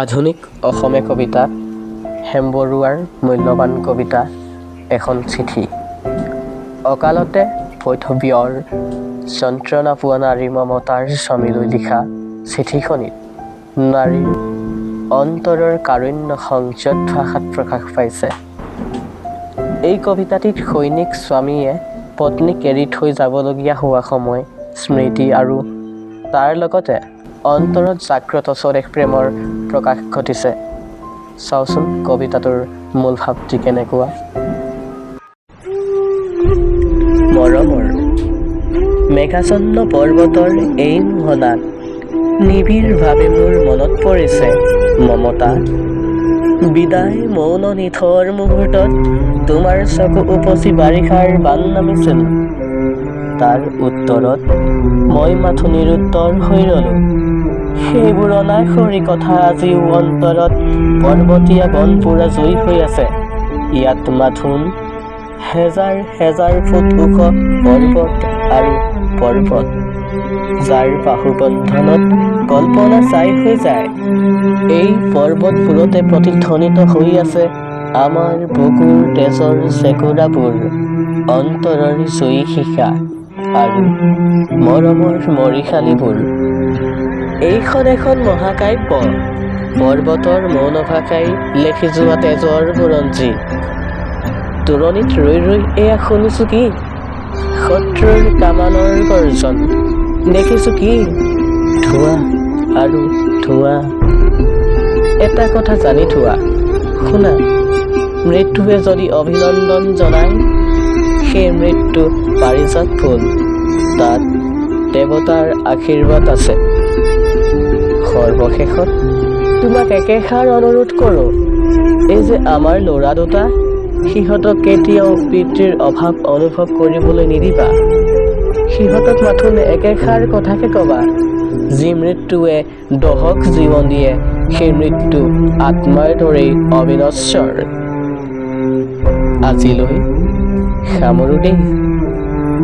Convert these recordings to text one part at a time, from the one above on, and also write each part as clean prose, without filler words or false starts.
আধুনিক অসমীয়া কবিতা হেম বৰুৱাৰ মূল্যৱান কবিতা এখন চিঠি। অকালতে বৈধৱ্যৰ যন্ত্ৰণা পোৱা নাৰী মমতাৰ স্বামীলৈ লিখা চিঠিখনিত নাৰীৰ অন্তৰৰ কাৰুণ্য সংযত ভাষাত প্ৰকাশ পাইছে। এই কবিতাটিত সৈনিক স্বামীয়ে পত্নীক এৰি থৈ যাবলগীয়া হোৱা সময় স্মৃতি আৰু তাৰ লগতে অন্তৰত জাগ্ৰত স্বদেশ প্ৰেমৰ প্ৰকাশ ঘটিছে। চাওচোন কবিতাটোৰ মূল ভাৱটি কেনেকুৱা। মৰমৰ মেঘাচ্ছন্ন পৰ্বতৰ এই মোহনাত নিবিড়ভাৱে মোৰ মনত পৰিছে মমতা। বিদায় মৌন নিথৰ মুহূৰ্তত তোমাৰ চকু উপচি বাৰিষাৰ বান নামিছিল। তাৰ উত্তৰত মই মাথো নিৰুত্তৰ হৈ ৰলো। সেইবোৰ অনাসৰি কথা আজিও অন্তৰত পৰ্বতীয়া বনপুৰা জয়ী হৈ আছে। ইয়াত মাথোন হেজাৰ হেজাৰ ফুট ওখ পৰ্বত আৰু পৰ্বত, যাৰ বাহুবন্ধনত কল্পনা ছাই হৈ যায়। এই পৰ্বতবোৰতে প্ৰতিধ্বনিত হৈ আছে আমাৰ বুকুৰ তেজৰ চেকুৰাবোৰ, অন্তৰৰ জয়ী শিখা আৰু মৰমৰ মৰিশালীবোৰ। এইখন এখন মহাকাব্য, পৰ্বতৰ মৌন ভাষাই লেখি যোৱা তেজৰ বুৰঞ্জী। তোৰণিত ৰৈ ৰৈ এয়া শুনিছো কি শত্ৰুৰ কামানৰ গৰ্জন, দেখিছো কি ধোঁৱা আৰু ধোঁৱা। এটা কথা জানি থোৱা, শুনা, মৃত্যুৱে যদি অভিনন্দন জনায়, সেই মৃত্যু পাৰিজাত ফুল, তাত দেৱতাৰ আশীৰ্বাদ আছে। সৰ্বশেষত তোমাক একেষাৰ অনুৰোধ কৰোঁ, এই যে আমাৰ ল'ৰা দুটা, সিহঁতক কেতিয়াও পিতৃৰ অভাৱ অনুভৱ কৰিবলৈ নিদিবা। সিহঁতক মাথোন একেষাৰ কথাকে কবা, যি মৃত্যুৱে দহক জীৱন দিয়ে, সেই মৃত্যু আত্মাৰ দৰেই অবিনশ্বৰ। আজিলৈ সামৰো দেই,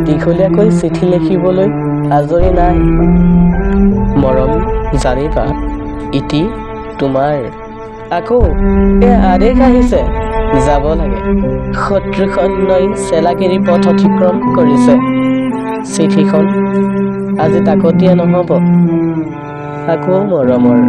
দীঘলীয়াকৈ চিঠি লিখিবলৈ আজৰি নাই। মৰম জানিবা, ইতি তোমাৰ। আকৌ আদেশ আহিছে, যাব লাগে। শত্ৰু সৈন্যই চেলাগিৰি পথ অতিক্ৰম কৰিছে। চিঠিখন আজি তাকতীয়া নহ'ব। আকৌ মৰমৰ